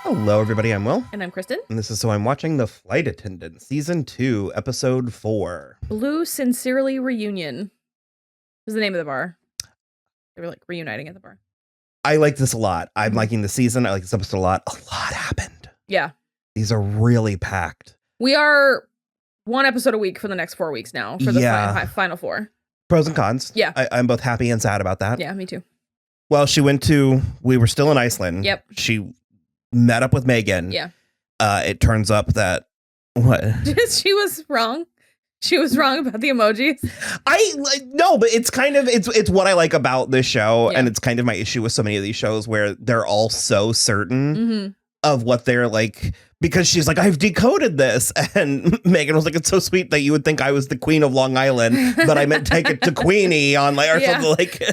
Hello, everybody. I'm Will. And I'm Kristen. And this is So I'm Watching the Flight Attendant, Season 2, Episode 4. Blue Sincerely Reunion was the name of the bar. They were like reuniting at the bar. I like this a lot. I'm liking the season. I like this episode a lot. A lot happened. Yeah. These are really packed. We are one episode a week for the next 4 weeks now for the final 4. Pros and cons. Yeah. I'm both happy and sad about that. Yeah, me too. Well, we were still in Iceland. Yep. She met up with Megan. Yeah. It turns up that, what? She was wrong. She was wrong about the emojis. No, but it's kind of, it's what I like about this show. Yeah. And it's kind of my issue with so many of these shows where they're all so certain of what they're like, because she's like, I've decoded this. And Megan was like, it's so sweet that you would think I was the queen of Long Island, but I meant take it to Queenie on like, or something like.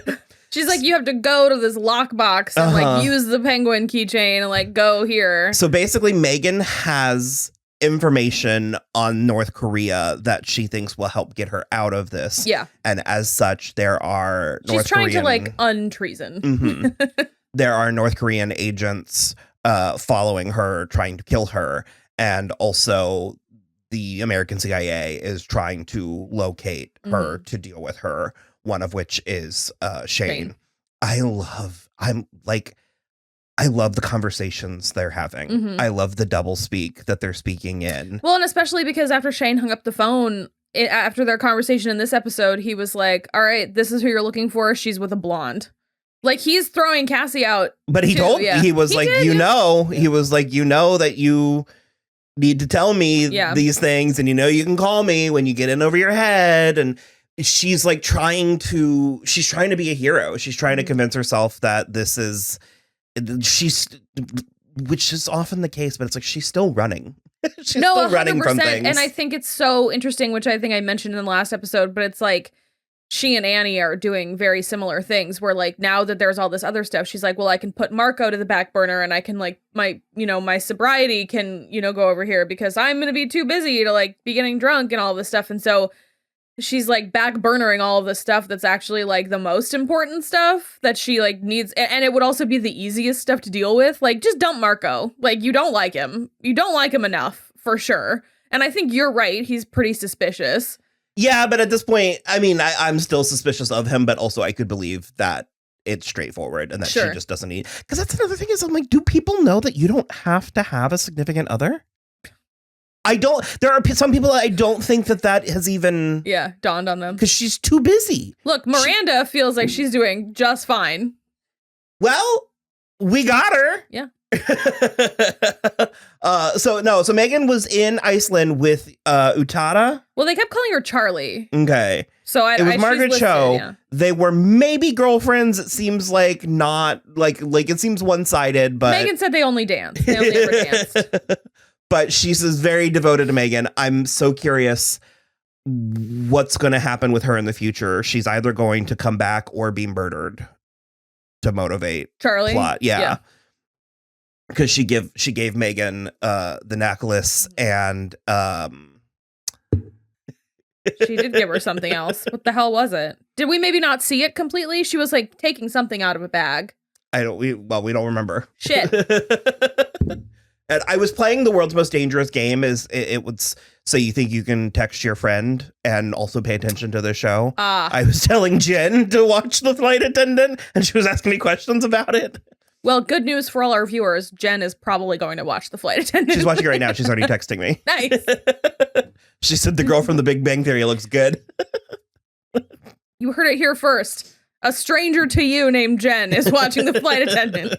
She's like, you have to go to this lockbox and like use the penguin keychain and like go here. So basically Megan has information on North Korea that she thinks will help get her out of this. Yeah. And as such, there are She's trying to like untreason. There are North Korean agents following her, trying to kill her. And also the American CIA is trying to locate her to deal with her. One of which is Shane. I love the conversations they're having. I love the double speak that they're speaking in. Well, and especially because after Shane hung up the phone, after their conversation in this episode, he was like, all right, this is who you're looking for. She's with a blonde. Like, he's throwing Cassie out. But he he was like, he was like, you know that you need to tell me these things, and you know you can call me when you get in over your head. And she's like trying to be a hero. She's trying to convince herself that which is often the case, but it's like she's still running. She's still running from things. And I think it's so interesting, which I think I mentioned in the last episode, but it's like she and Annie are doing very similar things where like now that there's all this other stuff, she's like, well, I can put Marco to the back burner and I can like my sobriety can, go over here because I'm going to be too busy to like be getting drunk and all this stuff. And so she's like back burnering all of the stuff that's actually like the most important stuff that she like needs. And it would also be the easiest stuff to deal with. Like, just dump Marco. Like, you don't like him. You don't like him enough for sure. And I think you're right. He's pretty suspicious. Yeah. But at this point, I mean, I'm still suspicious of him, but also I could believe that it's straightforward and that she just doesn't need, because that's another thing is I'm like, do people know that you don't have to have a significant other? There are some people that I don't think that has even dawned on them, because she's too busy. Look, Miranda feels like she's doing just fine. Well, we got her. Yeah. So Megan was in Iceland with Utada. Well, they kept calling her Charlie. Okay. So it was Margaret Cho. Yeah. They were maybe girlfriends. It seems like not like it seems one-sided, but Megan said they only danced. They only ever danced. But she's very devoted to Megan. I'm so curious what's going to happen with her in the future. She's either going to come back or be murdered to motivate Charlie plot. Yeah. Because she gave Megan the necklace and she did give her something else. What the hell was it? Did we maybe not see it completely? She was like taking something out of a bag. We don't remember. Shit. And I was playing the world's most dangerous game. It was so you think you can text your friend and also pay attention to the show. I was telling Jen to watch The Flight Attendant, and she was asking me questions about it. Well, good news for all our viewers. Jen is probably going to watch The Flight Attendant. She's watching it right now. She's already texting me. Nice. She said the girl from The Big Bang Theory looks good. You heard it here first. A stranger to you named Jen is watching The Flight Attendant.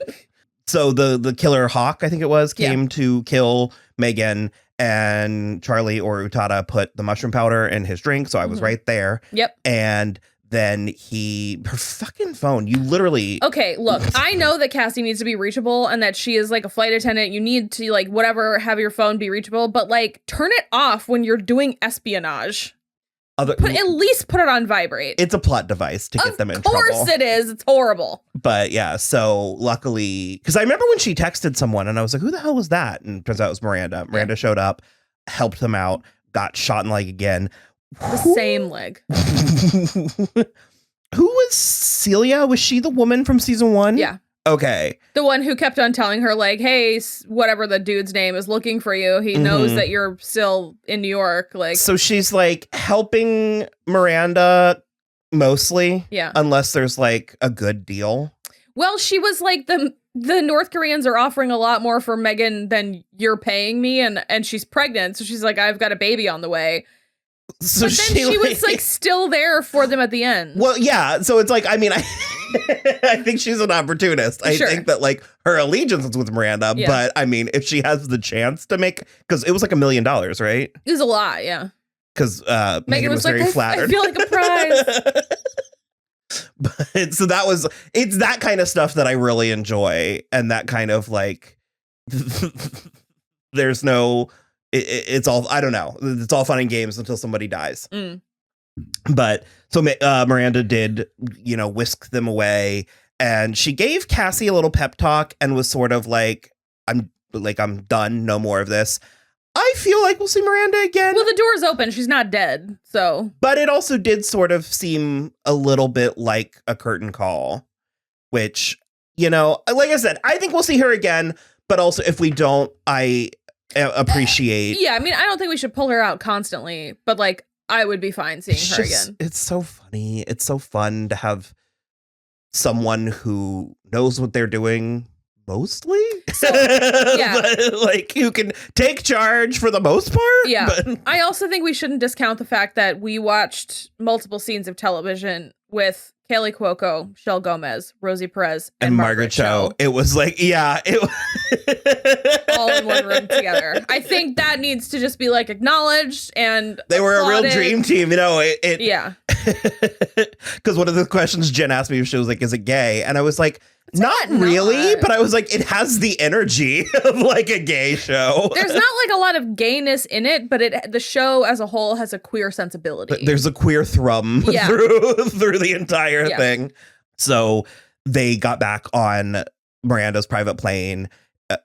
So the killer Hawk, I think it was, came to kill Megan, and Charlie or Utada put the mushroom powder in his drink. So I was right there. Yep. And then her fucking phone, you literally. Okay, look, I know that Cassie needs to be reachable and that she is like a flight attendant. You need to like whatever, have your phone be reachable, but like turn it off when you're doing espionage. At least put it on vibrate. It's a plot device to get them in trouble. Of course it is. It's horrible. But yeah, so luckily, because I remember when she texted someone and I was like, who the hell was that? And turns out it was Miranda. Miranda showed up, helped them out, got shot in the leg again. The same leg. Who was Celia? Was she the woman from season 1? Yeah. Okay. The one who kept on telling her, like, hey, whatever the dude's name is looking for you. He knows that you're still in New York. Like, so she's like helping Miranda mostly. Yeah. Unless there's like a good deal. Well, she was like, the North Koreans are offering a lot more for Megan than you're paying me. And she's pregnant. So she's like, I've got a baby on the way. So but then she was like still there for them at the end. Well, yeah. So it's like, I mean, I think she's an opportunist. I think that like her allegiance is with Miranda. Yeah. But I mean, if she has the chance to make, because it was like $1 million, right? It was a lot. Yeah. Because Megan was very flattered. I feel like a prize. But so it's that kind of stuff that I really enjoy. And that kind of like, there's no, it's all, I don't know. It's all fun and games until somebody dies. But so Miranda did, whisk them away, and she gave Cassie a little pep talk and was sort of like, I'm done. No more of this. I feel like we'll see Miranda again. Well, the door's open. She's not dead. So, but it also did sort of seem a little bit like a curtain call, which, like I said, I think we'll see her again. But also, if we don't, I appreciate. Yeah, I mean, I don't think we should pull her out constantly, but like, I would be fine seeing her again. It's so funny. It's so fun to have someone who knows what they're doing mostly. So, yeah. But, like, who can take charge for the most part. Yeah. But I also think we shouldn't discount the fact that we watched multiple scenes of television with Kaley Cuoco, Shel Gomez, Rosie Perez, and Margaret Cho. It was like, yeah, all in one room together. I think that needs to just be like acknowledged, and they were a real dream team. Yeah. Because one of the questions Jen asked me, she was like, "Is it gay?" And I was like, Not really, but I was like, it has the energy of like a gay show. There's not like a lot of gayness in it, but the show as a whole has a queer sensibility. There's a queer thrum through the entire thing. So they got back on Miranda's private plane.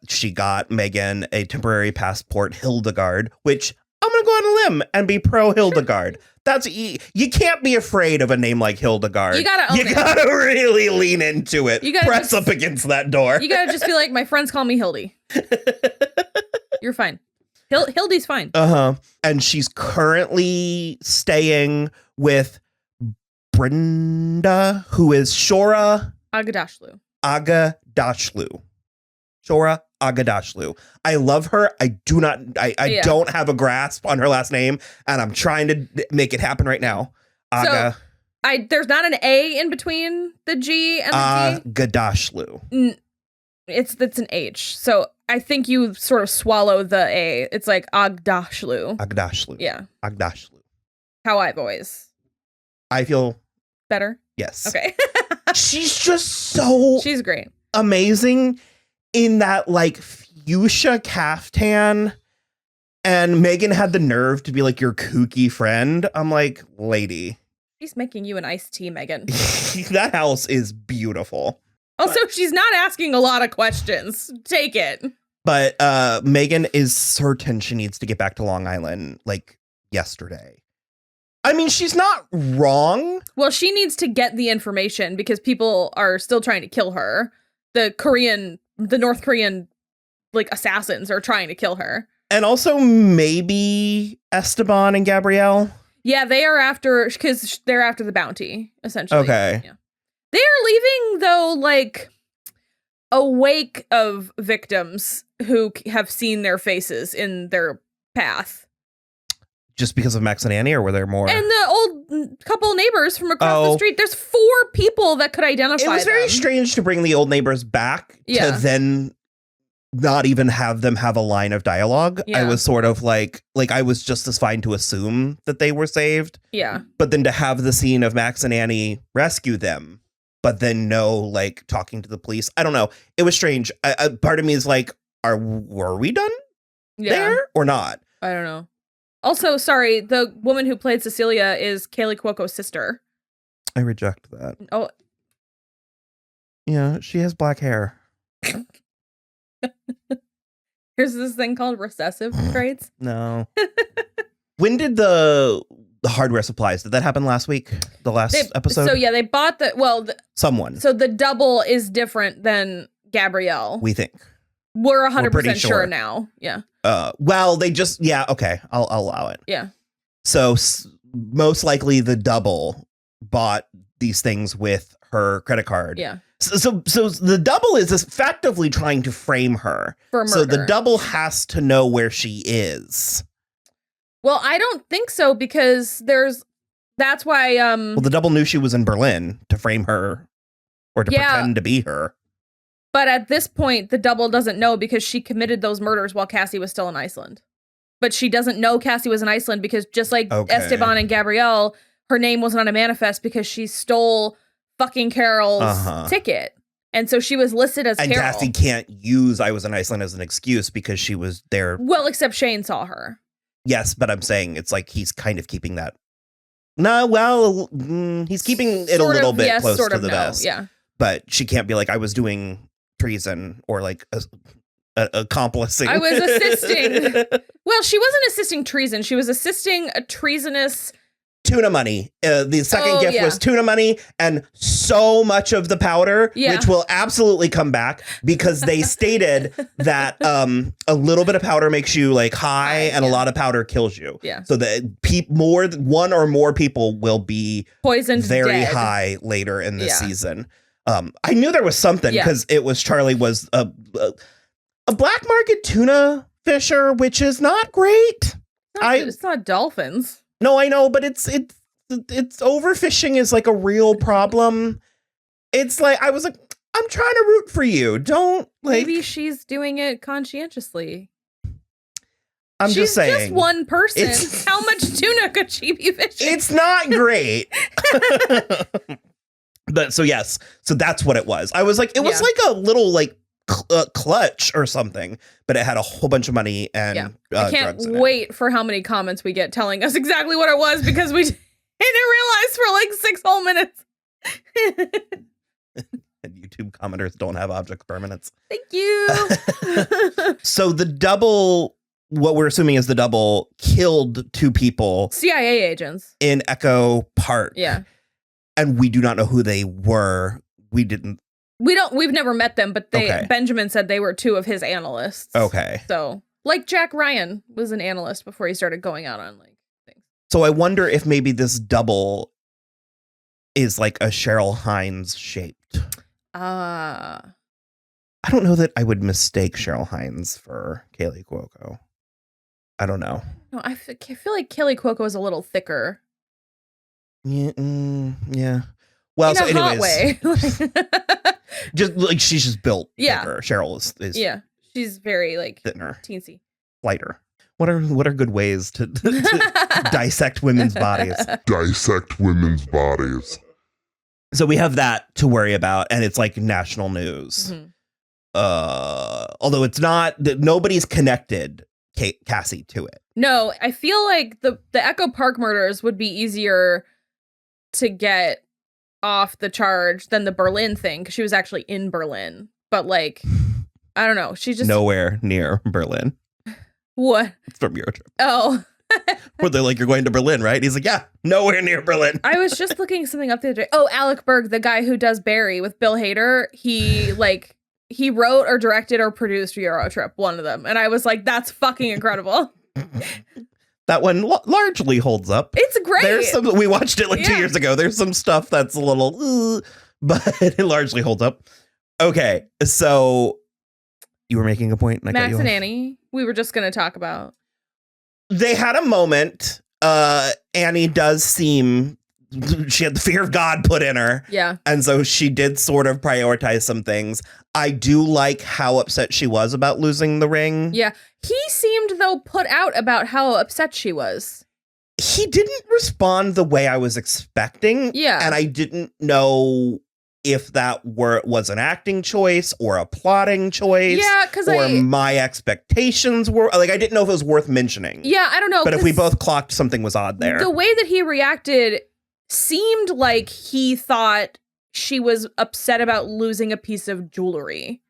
She got Megan a temporary passport, Hildegard, which I'm going to go on a limb and be pro Hildegard. You can't be afraid of a name like Hildegard. You gotta really lean into it. You gotta press up against that door. You gotta just be like, my friends call me Hildy. You're fine. Hildy's fine. And she's currently staying with Brenda, who is Shora Agadashlu. Shora Agadashlu. I love her. I don't have a grasp on her last name, and I'm trying to make it happen right now. So, there's not an A in between the G and the T. Agadashlu. It's an H. So I think you sort of swallow the A. It's like Agdashlu. Yeah. Agdashlu. How I've always. I feel better. Yes. Okay. She's just so. She's great. Amazing. In that like fuchsia caftan, and Megan had the nerve to be like your kooky friend. I'm like, lady, she's making you an iced tea, Megan. That house is beautiful. Also, she's not asking a lot of questions. Take it. But Megan is certain she needs to get back to Long Island like yesterday. I mean, she's not wrong. Well, she needs to get the information because people are still trying to kill her. The North Korean like assassins are trying to kill her. And also maybe Esteban and Gabrielle. Yeah, they are because they're after the bounty, essentially. Okay. Yeah. They are leaving, though, like a wake of victims who have seen their faces in their path. Just because of Max and Annie, or were there more? And the old couple neighbors from across the street. There's 4 people that could identify them. It was very strange to bring the old neighbors back to then not even have them have a line of dialogue. Yeah. I was sort of like I was just as fine to assume that they were saved. Yeah. But then to have the scene of Max and Annie rescue them, but then like talking to the police. I don't know. It was strange. Part of me is like, were we done there or not? I don't know. Also, sorry, the woman who played Cecilia is Kaley Cuoco's sister. I reject that. Oh. Yeah, she has black hair. Here's this thing called recessive traits. No. When did the hardware supplies. Did that happen last week? The last episode? So yeah, they bought someone. So the double is different than Gabrielle. We think. We're 100% sure now. Yeah. Well, they just, okay. I'll allow it. Yeah. So most likely the double bought these things with her credit card. Yeah. So the double is effectively trying to frame her. For murder. So the double has to know where she is. Well, I don't think so because that's why. Well, the double knew she was in Berlin to frame her or to pretend to be her. But at this point, the double doesn't know because she committed those murders while Cassie was still in Iceland. But she doesn't know Cassie was in Iceland because just like Esteban and Gabrielle, her name wasn't on a manifest because she stole fucking Carol's ticket. And so she was listed as Carol. And Cassie can't use I was in Iceland as an excuse because she was there. Well, except Shane saw her. Yes, but I'm saying it's like he's kind of keeping that. No, well, he's keeping it a little bit close to the vest. Yeah. But she can't be like, I was doing treason or like accomplishing. I was assisting. Well, she wasn't assisting treason. She was assisting a treasonous tuna money. The second gift was tuna money and so much of the powder, which will absolutely come back because they stated that a little bit of powder makes you like high and a lot of powder kills you. Yeah. So that one or more people will be poisoned very dead. High later in this season. I knew there was something because it was Charlie was a black market tuna fisher, which is not great. It's not dolphins. No, I know, but it's overfishing is like a real problem. It's like I was like, I'm trying to root for you. Don't like. Maybe she's doing it conscientiously. She's just saying. She's just one person. How much tuna could she be fishing? It's not great. But so yes, so that's what it was. I was like, it was like a little like clutch or something, but it had a whole bunch of money and I can't wait for how many comments we get telling us exactly what it was because we didn't realize for like 6 whole minutes. And YouTube commenters don't have object permanence. Thank you. So the double, what we're assuming is the double killed 2 people. CIA agents. In Echo Park. Yeah. And we do not know who they were. We've never met them, but Benjamin said they were 2 of his analysts. Okay. So like Jack Ryan was an analyst before he started going out on like things. So I wonder if maybe this double is like a Cheryl Hines shaped. I don't know that I would mistake Cheryl Hines for Kaley Cuoco. I don't know. No, I feel like Kaley Cuoco is a little thicker. Yeah. Well, so anyways, just like she's just built thicker. Cheryl is she's very like thinner, teensy, lighter. What are good ways to dissect women's bodies? Dissect women's bodies. So we have that to worry about, and it's like national news. Mm-hmm. Although it's not, nobody's connected Cassie to it. No, I feel like the Echo Park murders would be easier to get off the charge than the Berlin thing because she was actually in Berlin. But like, I don't know. She's just nowhere near Berlin. What? It's from Eurotrip. Oh. Where they're like, you're going to Berlin, right? He's like, yeah, nowhere near Berlin. I was just looking something up the other day. Oh, Alec Berg, the guy who does Barry with Bill Hader. He wrote or directed or produced Eurotrip, one of them. And I was like, that's fucking incredible. That one largely holds up. It's great. There's some, we watched it like 2 years ago. There's some stuff that's a little, but it largely holds up. Okay, so you were making a point. And Max and Annie, we were just going to talk about. They had a moment. Annie does seem, she had the fear of God put in her. Yeah. And so she did sort of prioritize some things. I do like how upset she was about losing the ring. Yeah. He seemed, though, put out about how upset she was. He didn't respond the way I was expecting. Yeah. And I didn't know if that was an acting choice or a plotting choice. Yeah, because my expectations were like, I didn't know if it was worth mentioning. Yeah, I don't know. But if we both clocked something was odd there. The way that he reacted seemed like he thought she was upset about losing a piece of jewelry.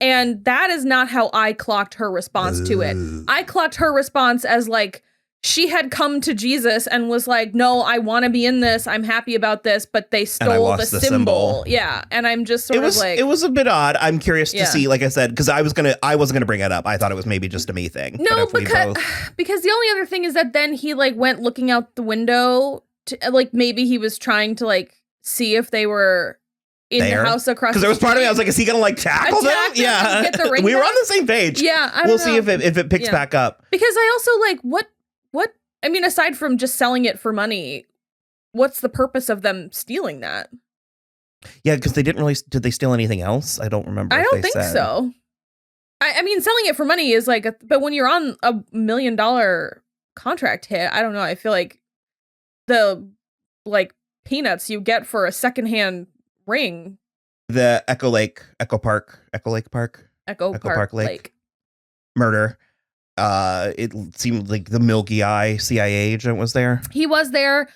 And that is not how I clocked her response to it. I clocked her response as like, she had come to Jesus and was like, no, I want to be in this. I'm happy about this. But they stole the symbol. Yeah. And I'm just sort of like. It was a bit odd. I'm curious to see, like I said, because I wasn't going to bring it up. I thought it was maybe just a me thing. No, because the only other thing is that then he like went looking out the window to, like, maybe he was trying to like see if they were in the house across. Because there was part of me, I was like, is he going to like tackle them? Yeah. Get the ring we were on the same page. Yeah. We'll see if it picks back up. Because I also like, what, I mean, aside from just selling it for money, what's the purpose of them stealing that? Yeah, because they didn't really, did they steal anything else? I don't remember. I don't think so. I mean, selling it for money is like, but when you're on a $1 million contract hit, I don't know. I feel like the like peanuts you get for a secondhand ring. The Echo Lake Park Lake murder. It seemed like the milky eye CIA agent was there. He was there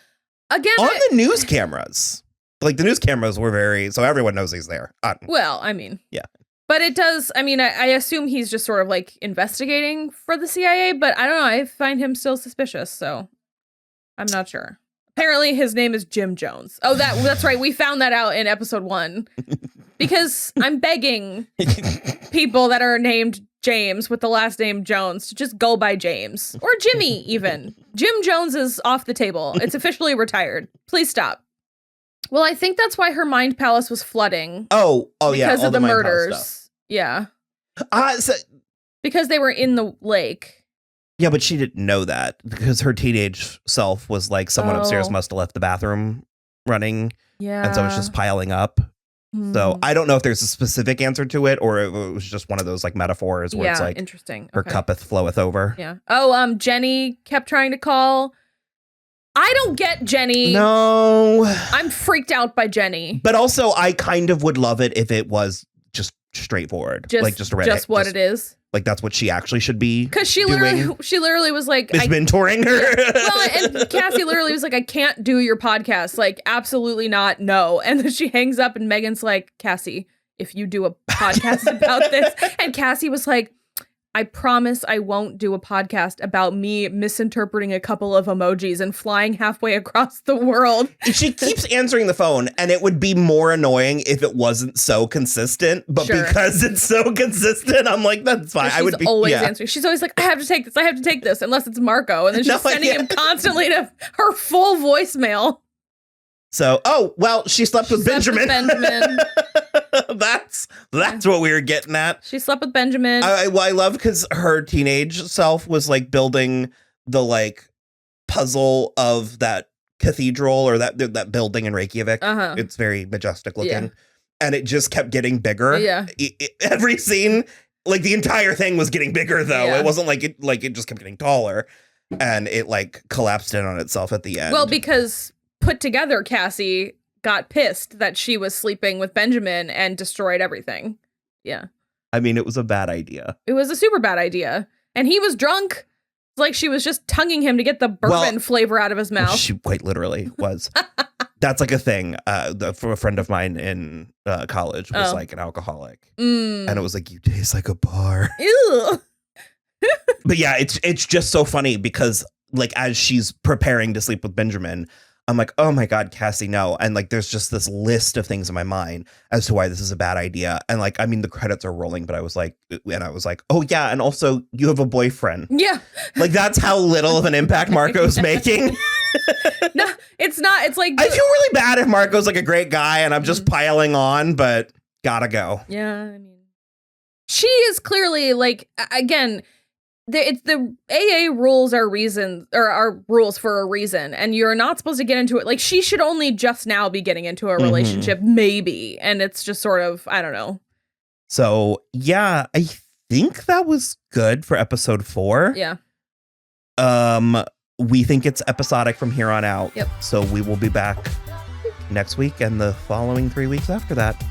again on the news cameras. Like the news cameras were so everyone knows he's there. Well, I mean, yeah, but it does. I mean, I assume he's just sort of like investigating for the CIA, but I don't know. I find him still suspicious, so I'm not sure. Apparently, his name is Jim Jones. Oh, that's right. We found that out in episode 1 because I'm begging people that are named James with the last name Jones to just go by James or Jimmy. Even Jim Jones is off the table. It's officially retired. Please stop. Well, I think that's why her mind palace was flooding. Oh, yeah, because of the murders. Yeah, because they were in the lake. Yeah, but she didn't know that because her teenage self was like, someone upstairs must have left the bathroom running. Yeah. And so it's just piling up. So I don't know if there's a specific answer to it or it was just one of those like metaphors where it's like, interesting. Her cuppeth floweth over. Yeah. Oh, Jenny kept trying to call. I don't get Jenny. No. I'm freaked out by Jenny. But also I kind of would love it if it was just straightforward. Just what it is. Like that's what she actually should be. Because she literally was like, is mentoring her. Well, and Cassie literally was like, I can't do your podcast. Like, absolutely not. No. And then she hangs up and Megan's like, Cassie, if you do a podcast about this. And Cassie was like, I promise I won't do a podcast about me misinterpreting a couple of emojis and flying halfway across the world. She keeps answering the phone, and it would be more annoying if it wasn't so consistent. But because it's so consistent, I'm like, that's fine. I would be always answering. She's always like, I have to take this. I have to take this, unless it's Marco, and then she's sending him constantly to her full voicemail. So, she slept with Benjamin. That's what we were getting at. She slept with Benjamin. I love because her teenage self was like building the like puzzle of that cathedral or that building in Reykjavik. It's very majestic looking, and it just kept getting bigger. Yeah, every scene, like the entire thing was getting bigger though. Yeah. It wasn't like it just kept getting taller, and it like collapsed in on itself at the end. Well, because put together, Cassie got pissed that she was sleeping with Benjamin and destroyed everything. Yeah. I mean, it was a bad idea. It was a super bad idea. And he was drunk. Like she was just tonguing him to get the bourbon flavor out of his mouth. She quite literally was. That's like a thing. For a friend of mine in college was like an alcoholic. And it was like, you taste like a bar. Ew. But yeah, it's just so funny because like as she's preparing to sleep with Benjamin, I'm like, oh my God, Cassie, no. And like, there's just this list of things in my mind as to why this is a bad idea. And like, I mean, the credits are rolling, but I was like, oh yeah. And also you have a boyfriend. Yeah. Like that's how little of an impact Marco's making. No, it's not. It's like, I feel really bad if Marco's like a great guy and I'm just piling on, but gotta go. Yeah. I mean, she is clearly like, again, the AA rules are rules for a reason, and you're not supposed to get into it. Like she should only just now be getting into a relationship, maybe, and it's just sort of, I don't know. So yeah, I think that was good for episode 4. Yeah. We think it's episodic from here on out. Yep. So we will be back next week and the following 3 weeks after that.